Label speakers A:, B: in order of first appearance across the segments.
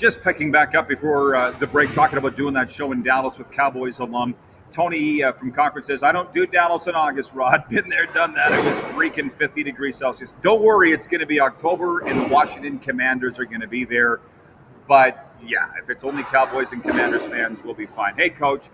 A: Just picking back up before the break, talking about doing that show in Dallas with Cowboys alum. Tony from Concord says, I don't do Dallas in August, Rod. Been there, done that. It was freaking 50 degrees Celsius. Don't worry, it's going to be October, and the Washington Commanders are going to be there. But, yeah, if it's only Cowboys and Commanders fans, we'll be fine. Hey, Coach,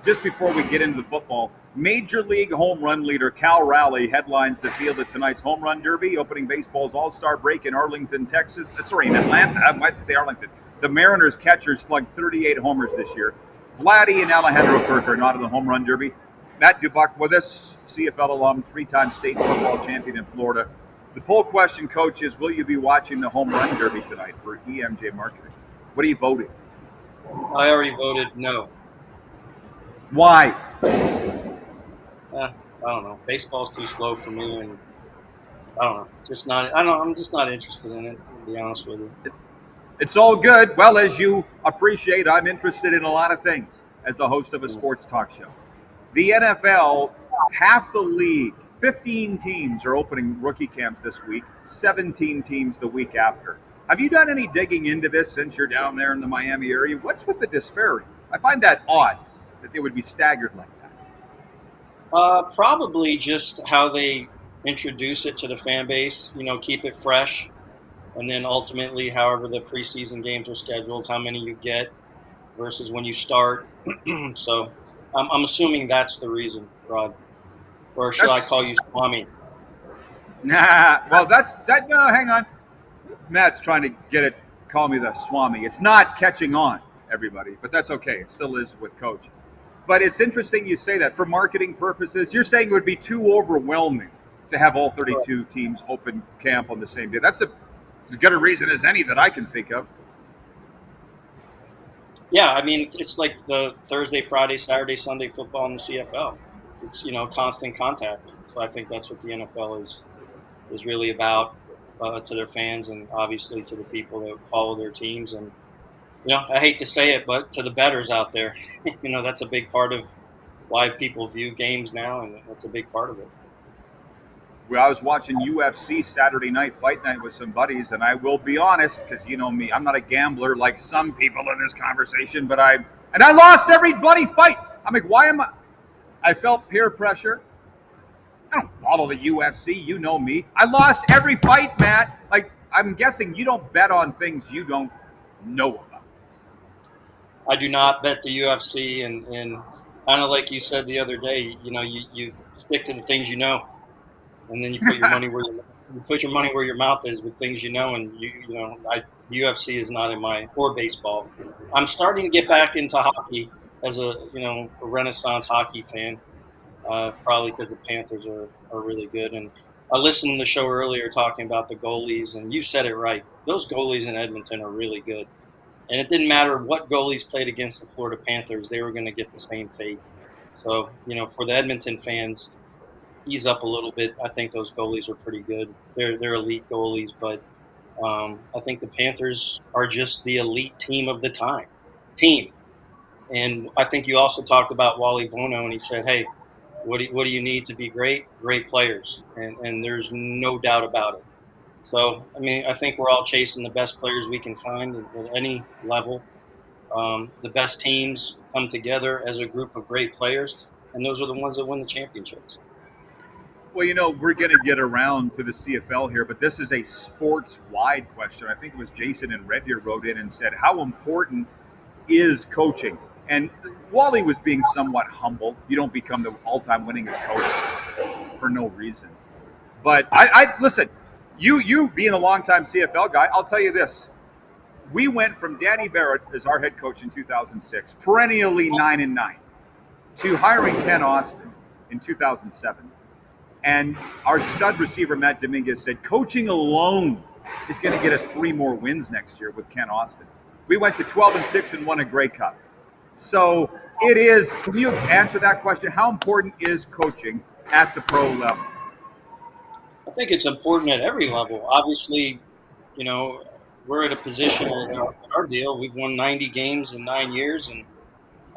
A: just before we get into the football, Major League home run leader Cal Raleigh headlines the field at tonight's Home Run Derby, opening baseball's All-Star break in Arlington, Texas. In Atlanta. Why did I say Arlington? The Mariners catcher slugged 38 homers this year. Vladdy and Alejandro Kirk are not in the Home Run Derby. Matt DuBuc with us, CFL alum, three-time state football champion in Florida. The poll question, Coach, is will you be watching the Home Run Derby tonight for EMJ Marketing? What are you voting?
B: I already voted no.
A: Why?
B: I don't know. Baseball's too slow for me, and I don't know. I'm just not interested in it, to be honest with you.
A: It's all good. Well, as you appreciate, I'm interested in a lot of things as the host of a sports talk show. The NFL, half the league, 15 teams are opening rookie camps this week, 17 teams the week after. Have you done any digging into this since you're down there in the Miami area? What's with the disparity? I find that odd that they would be staggered like that.
B: Probably just how they introduce it to the fan base, keep it fresh. And then ultimately, however the preseason games are scheduled, how many you get versus when you start. So I'm assuming that's the reason, Rod. Or should I call you Swami?
A: Nah, well, no, hang on. Matt's trying to call me the Swami. It's not catching on, everybody, but that's okay. It still is with Coach. But it's interesting you say that for marketing purposes. You're saying it would be too overwhelming to have all 32 teams open camp on the same day. That's as good a reason as any that I can think of.
B: Yeah, I mean, it's like the Thursday, Friday, Saturday, Sunday football in the CFL. It's, constant contact. So I think that's what the NFL is really about to their fans and obviously to the people that follow their teams. And, I hate to say it, but to the bettors out there, that's a big part of why people view games now, and that's a big part of it.
A: I was watching UFC Saturday night, fight night with some buddies, and I will be honest, because you know me, I'm not a gambler like some people in this conversation, but I lost every bloody fight. I'm like, why am I felt peer pressure. I don't follow the UFC, you know me. I lost every fight, Matt. Like, I'm guessing you don't bet on things you don't know about.
B: I do not bet the UFC, and kind of like you said the other day, you stick to the things you know. And then you put your money where your mouth is with things you know. And UFC is not in or baseball. I'm starting to get back into hockey as a Renaissance hockey fan, probably because the Panthers are really good. And I listened to the show earlier talking about the goalies, and you said it right. Those goalies in Edmonton are really good. And it didn't matter what goalies played against the Florida Panthers, they were going to get the same fate. So, for the Edmonton fans, ease up a little bit. I think those goalies are pretty good. They're elite goalies, but I think the Panthers are just the elite team of the team. And I think you also talked about Wally Bono, and he said, "Hey, what do you need to be great? Great players." And there's no doubt about it. So I mean, I think we're all chasing the best players we can find at any level. The best teams come together as a group of great players, and those are the ones that win the championships.
A: Well, we're going to get around to the CFL here, but this is a sports-wide question. I think it was Jason and Red Deer wrote in and said, how important is coaching? And Wally was being somewhat humble. You don't become the all-time winningest coach for no reason. But I listen, you being a longtime CFL guy, I'll tell you this. We went from Danny Barrett as our head coach in 2006, perennially 9-9, to hiring Ken Austin in 2007. And our stud receiver, Matt Dominguez, said coaching alone is going to get us 3 more wins next year with Ken Austin. We went to 12-6 and won a Grey Cup. So it is, can you answer that question? How important is coaching at the pro level?
B: I think it's important at every level. Obviously, we're at a position in our deal. We've won 90 games in 9 years, and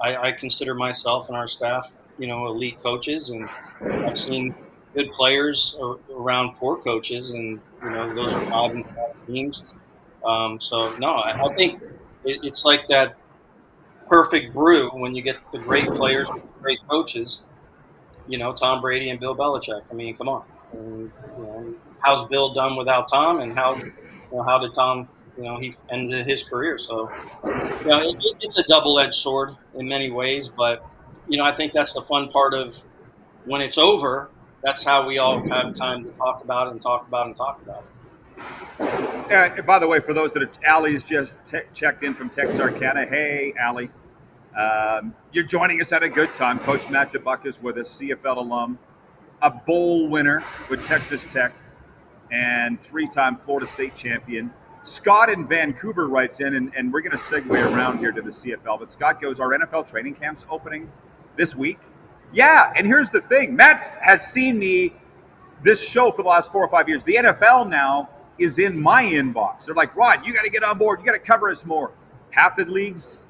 B: I consider myself and our staff, elite coaches, and I've seen good players around poor coaches, and those are 5 and 5 teams. So no, I think it's like that perfect brew when you get the great players with great coaches. Tom Brady and Bill Belichick. I mean, come on. And, how's Bill done without Tom, and how did Tom, he ended his career. So, it's a double-edged sword in many ways, but I think that's the fun part of when it's over. That's how we all have time to talk about it and talk about it and talk about it.
A: And by the way, for those that are, Allie's just checked in from Texarkana. Hey, Allie. You're joining us at a good time. Coach Matt DuBuc is with us, CFL alum, a bowl winner with Texas Tech, and three-time Florida State champion. Scott in Vancouver writes in, and we're going to segue around here to the CFL, but Scott goes, our NFL training camp's opening this week? Yeah, and here's the thing. Matt has seen me, this show for the last 4 or 5 years. The NFL now is in my inbox. They're like, Rod, you got to get on board. You got to cover us more. Half the leagues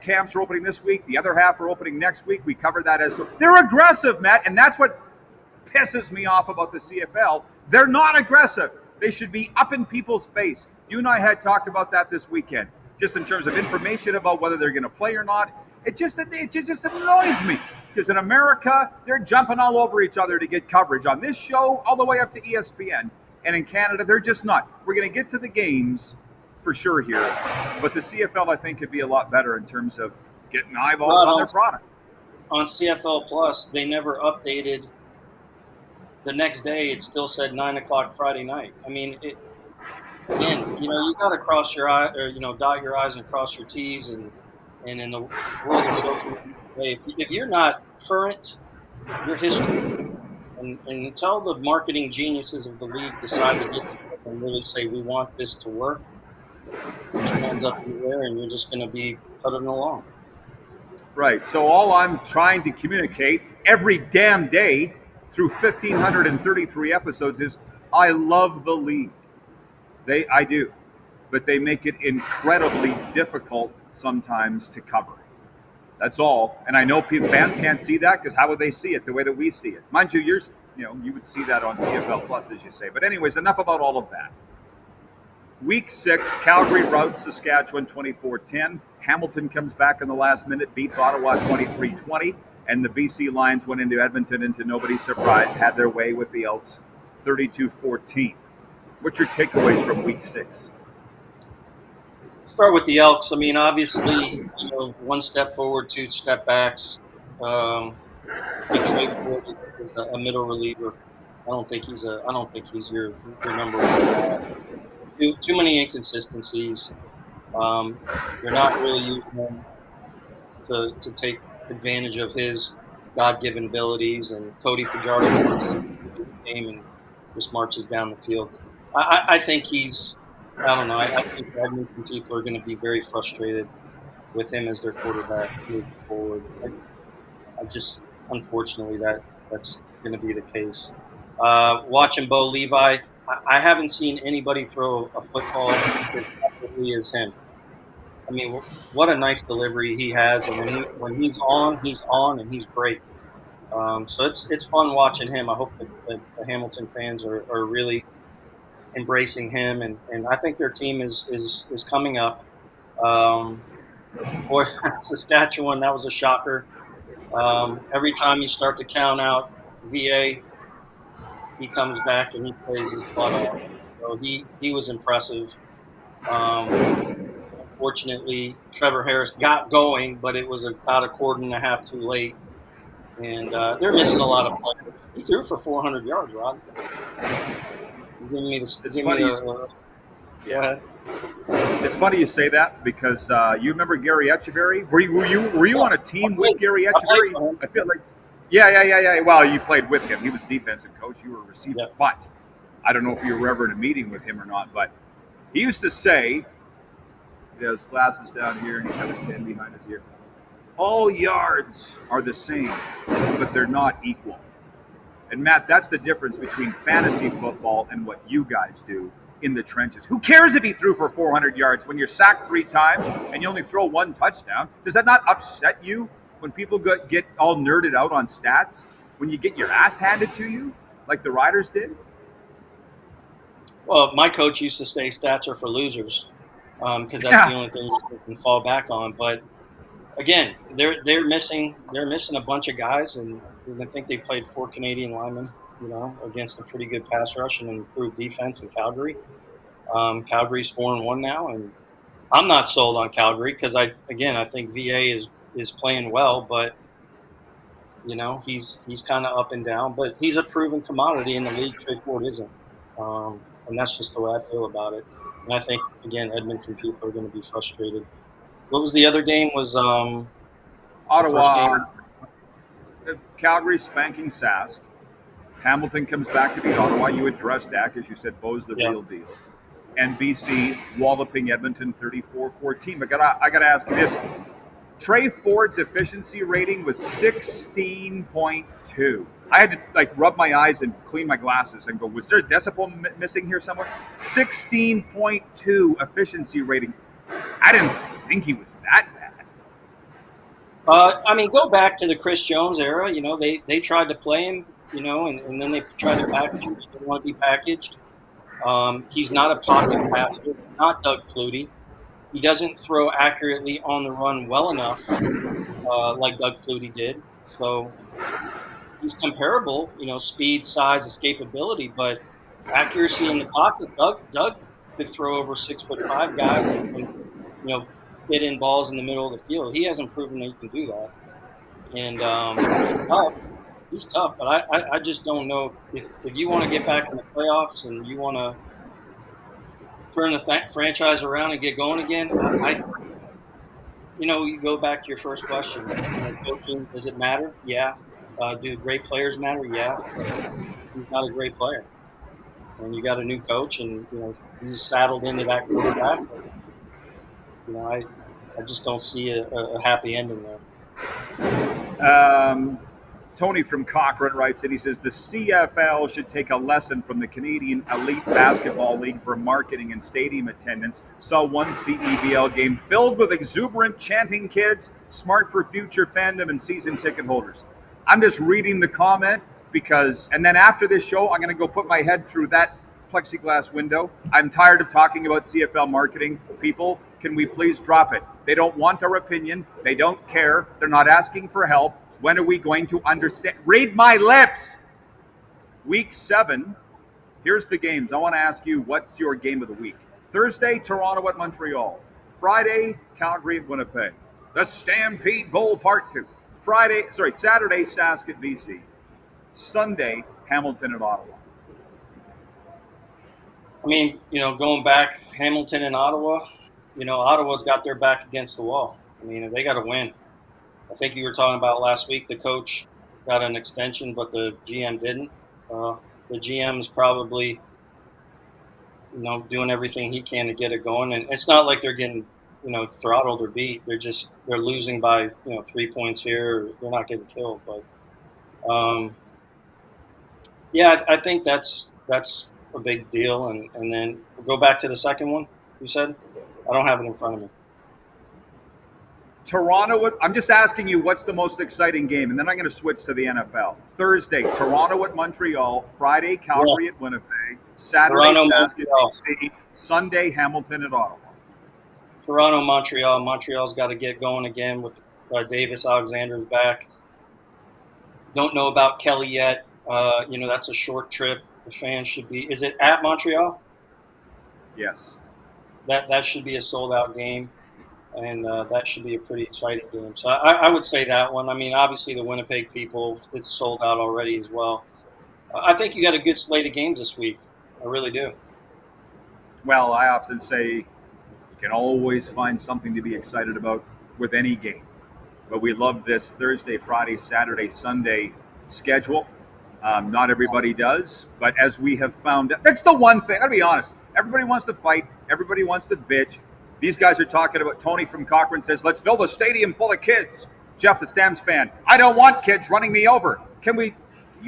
A: camps are opening this week. The other half are opening next week. We cover that as they're aggressive, Matt, and that's what pisses me off about the CFL. They're not aggressive. They should be up in people's face. You and I had talked about that this weekend, just in terms of information about whether they're going to play or not. It just annoys me because in America, they're jumping all over each other to get coverage on this show all the way up to ESPN. And in Canada, they're just not. We're going to get to the games for sure here, but the CFL, I think, could be a lot better in terms of getting eyeballs on their product.
B: On CFL Plus, they never updated. The next day, it still said 9:00 Friday night. I mean, again, you got to cross your eye, or dot your I's and cross your T's, and in the world of social media, if you're not current, your history, and tell the marketing geniuses of the league decide to get and really say we want this to work. Put your hands up in the air, and you're just going to be putting along.
A: Right. So all I'm trying to communicate every damn day through 1,533 episodes is I love the league. I do. But they make it incredibly difficult sometimes to cover. That's all. And I know fans can't see that because how would they see it the way that we see it? Mind you, you would see that on CFL Plus, as you say. But anyways, enough about all of that. Week 6, Calgary routs Saskatchewan 24-10. Hamilton comes back in the last minute, beats Ottawa 23-20. And the BC Lions went into Edmonton and to nobody's surprise had their way with the Elks 32-14. What's your takeaways from Week 6?
B: Start with the Elks. I mean, obviously, one step forward, 2 step backs. Forward is a middle reliever. I don't think he's your number one. Too many inconsistencies. You're not really using him to take advantage of his God-given abilities, and Cody Fajardo game and just marches down the field. I think he's. I don't know. I think Edmonton people are going to be very frustrated with him as their quarterback moving forward. I just, unfortunately, that's going to be the case. Watching Bo Levi, I haven't seen anybody throw a football as accurately as him. I mean, what a nice delivery he has, and when he's on, and he's great. So it's fun watching him. I hope that the Hamilton fans are really embracing him, and I think their team is coming up. Boy, Saskatchewan, that was a shocker. Every time you start to count out VA, he comes back and he plays his butt off. So he was impressive. Unfortunately, Trevor Harris got going, but it was about a quarter and a half too late. And they're missing a lot of players. He threw for 400 yards, Rod. Yeah.
A: It's funny you say that because you remember Gary Etcheverry? Were you on a team with Gary Etcheverry? I feel like, yeah. Well, you played with him. He was defensive coach. You were a receiver. Yeah. But I don't know if you were ever in a meeting with him or not. But he used to say, he has glasses down here and he had his pen behind his ear. All yards are the same, but they're not equal. And Matt, that's the difference between fantasy football and what you guys do in the trenches. Who cares if he threw for 400 yards when you're sacked 3 times and you only throw 1 touchdown? Does that not upset you when people get all nerded out on stats? When you get your ass handed to you like the Riders did?
B: Well, my coach used to say stats are for losers. because that's the only thing we can fall back on. But again, they're missing a bunch of guys, and I think they played 4 Canadian linemen, against a pretty good pass rush and improved defense in Calgary. Calgary's 4-1 now, and I'm not sold on Calgary because I think VA is playing well, but he's kind of up and down, but he's a proven commodity in the league. Trey Ford isn't, and that's just the way I feel about it. And I think again, Edmonton people are going to be frustrated. What was the other game? Was the first
A: Ottawa,
B: game?
A: Calgary spanking Sask. Hamilton comes back to beat Ottawa. You addressed that because you said Bo's the real deal. And BC walloping Edmonton 34-14. But I gotta ask you this. Trey Ford's efficiency rating was 16.2. I had to rub my eyes and clean my glasses and go, was there a decimal missing here somewhere? 16.2 efficiency rating. I didn't think he was that bad.
B: Go back to the Chris Jones era. They tried to play him, and then they tried to package him. He didn't want to be packaged. He's not a pocket passer, not Doug Flutie. He doesn't throw accurately on the run well enough, like Doug Flutie did. So he's comparable, speed, size, escapability, but accuracy in the pocket. Doug could throw over 6'5" guys and fit in balls in the middle of the field. He hasn't proven that he can do that, and he's tough. But I just don't know if you want to get back in the playoffs and you want to turn the franchise around and get going again. You go back to your first question. Coaching, does it matter? Yeah. Do great players matter? Yeah. He's not a great player, and you got a new coach, and he's saddled into that quarterback. I just don't see a happy ending
A: there. Tony from Cochrane writes that he says the CFL should take a lesson from the Canadian Elite Basketball League for marketing and stadium attendance. Saw one CEBL game filled with exuberant chanting kids, smart for future fandom and season ticket holders. I'm just reading the comment and then after this show, I'm going to go put my head through that plexiglass window. I'm tired of talking about CFL marketing. People, can we please drop it? They don't want our opinion. They don't care. They're not asking for help. When are we going to understand? Read my lips! Week 7. Here's the games. I want to ask you, what's your game of the week? Thursday, Toronto at Montreal. Friday, Calgary at Winnipeg. The Stampede Bowl Part 2. Saturday, Sask at BC. Sunday, Hamilton at Ottawa.
B: Going back, Hamilton and Ottawa, Ottawa's got their back against the wall. They got to win. I think you were talking about last week, the coach got an extension, but the GM didn't. The GM is probably, doing everything he can to get it going. And it's not like they're getting, throttled or beat. They're losing by, 3 points here. Or they're not getting killed. But, I think that's a big deal. And then we'll go back to the second one, you said? I don't have it in front of me.
A: Toronto, I'm just asking you what's the most exciting game, and then I'm going to switch to the NFL. Thursday, Toronto at Montreal. Friday, Calgary at Winnipeg. Saturday, Sask at BC. Sunday, Hamilton at Ottawa.
B: Toronto, Montreal. Montreal's got to get going again with Davis Alexander's back. Don't know about Kelly yet. That's a short trip. The fans should be. Is it at Montreal?
A: Yes.
B: That should be a sold-out game. And that should be a pretty exciting game. So I would say that one. Obviously the Winnipeg people, it's sold out already as well. I think you got a good slate of games this week. I really do.
A: Well, I often say you can always find something to be excited about with any game. But we love this Thursday, Friday, Saturday, Sunday schedule. Not everybody does. But as we have found, that's the one thing. I'll be honest. Everybody wants to fight. Everybody wants to bitch. These guys are talking about, Tony from Cochrane says, let's fill the stadium full of kids. Jeff, the Stamps fan, I don't want kids running me over. You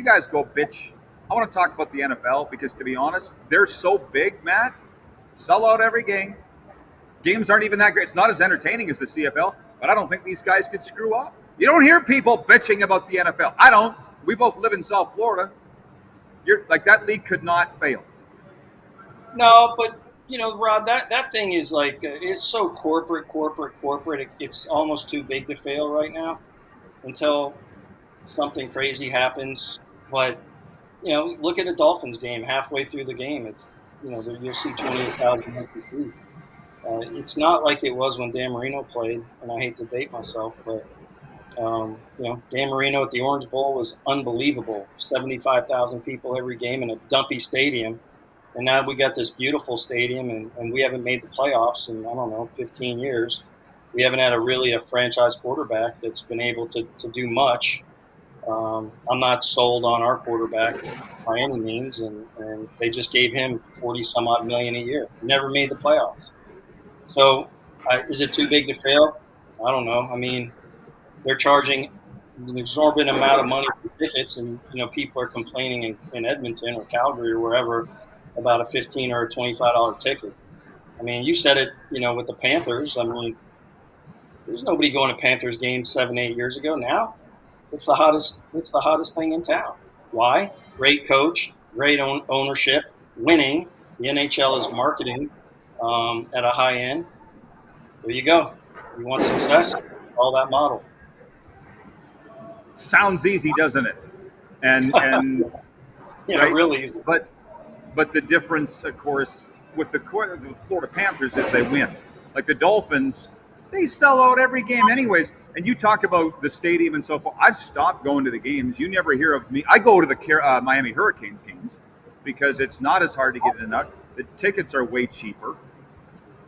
A: guys go bitch. I want to talk about the NFL because, to be honest, they're so big, Matt. Sell out every game. Games aren't even that great. It's not as entertaining as the CFL, but I don't think these guys could screw up. You don't hear people bitching about the NFL. I don't. We both live in South Florida. That league could not fail.
B: No, but Rod, that thing is like it's so corporate. It's almost too big to fail right now until something crazy happens. But look at a Dolphins game. Halfway through the game, you'll see 28,000 empty seats. It's not like it was when Dan Marino played, and I hate to date myself, but Dan Marino at the Orange Bowl was unbelievable. 75,000 people every game in a dumpy stadium. And now we got this beautiful stadium, and we haven't made the playoffs in, I don't know, 15 years. We haven't had a franchise quarterback that's been able to do much. I'm not sold on our quarterback by any means, and they just gave him 40 some odd million a year. Never made the playoffs. So is it too big to fail? I don't know. I mean, they're charging an exorbitant amount of money for tickets, and people are complaining in Edmonton or Calgary or wherever about a $15 or a $25 ticket. I mean, you said it, with the Panthers. I mean, there's nobody going to Panthers games 7, 8 years ago. Now it's the hottest. It's the hottest thing in town. Why? Great coach, great ownership, winning. The NHL is marketing at a high end. There you go. You want success? All that model.
A: Sounds easy, doesn't it? And
B: Yeah,
A: right?
B: really easy.
A: But the difference, of course, with the Florida Panthers is they win. Like the Dolphins, they sell out every game anyways. And you talk about the stadium and so forth. I've stopped going to the games. You never hear of me. I go to the Miami Hurricanes games because it's not as hard to get in and out. The tickets are way cheaper.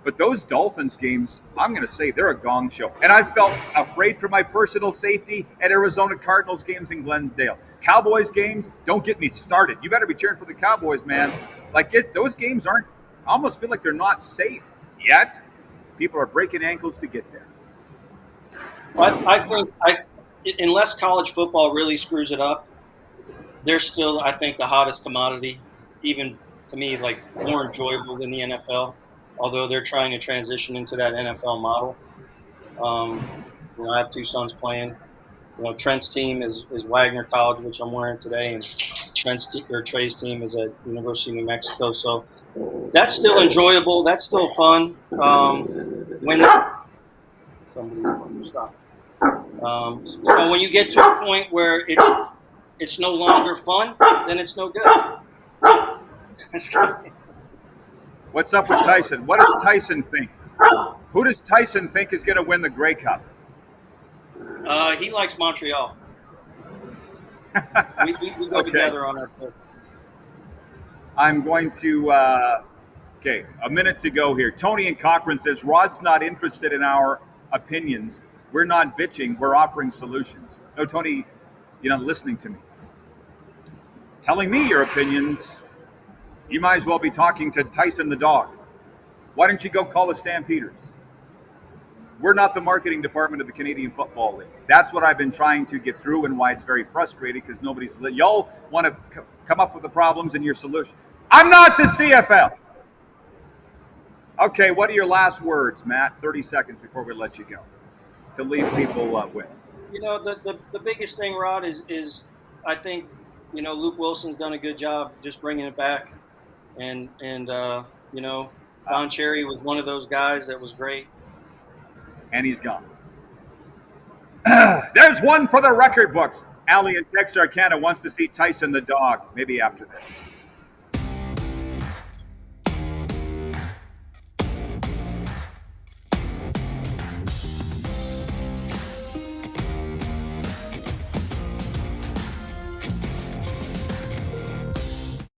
A: But those Dolphins games, I'm going to say they're a gong show. And I felt afraid for my personal safety at Arizona Cardinals games in Glendale. Cowboys games, don't get me started. You better be cheering for the Cowboys, man. Those games I almost feel like they're not safe yet. People are breaking ankles to get there.
B: I think unless college football really screws it up, they're still, I think, the hottest commodity, even to me, like more enjoyable than the NFL. Although they're trying to transition into that NFL model. I have two sons playing. Trent's team is Wagner College, which I'm wearing today, and Trey's team is at University of New Mexico. So that's still enjoyable. That's still fun. When somebody stop. When you get to a point where it's no longer fun, then it's no good.
A: What's up with Tyson? What does Tyson think? Who does Tyson think is going to win the Grey Cup?
B: He likes Montreal. we go together on our trip.
A: I'm going to, okay, a minute to go here. Tony in Cochrane says, Rod's not interested in our opinions. We're not bitching. We're offering solutions. No, Tony, you're not listening to me. Telling me your opinions, you might as well be talking to Tyson the dog. Why don't you go call the Stampeders? We're not the marketing department of the Canadian Football League. That's what I've been trying to get through and why it's very frustrating because y'all want to come up with the problems and your solution. I'm not the CFL. Okay, what are your last words, Matt? 30 seconds before we let you go to leave people with.
B: The biggest thing, Rod, is I think, Luke Wilson's done a good job just bringing it back. And Don Cherry was one of those guys that was great.
A: And he's gone. There's one for the record books. Allie in Texarkana wants to see Tyson the dog. Maybe after this.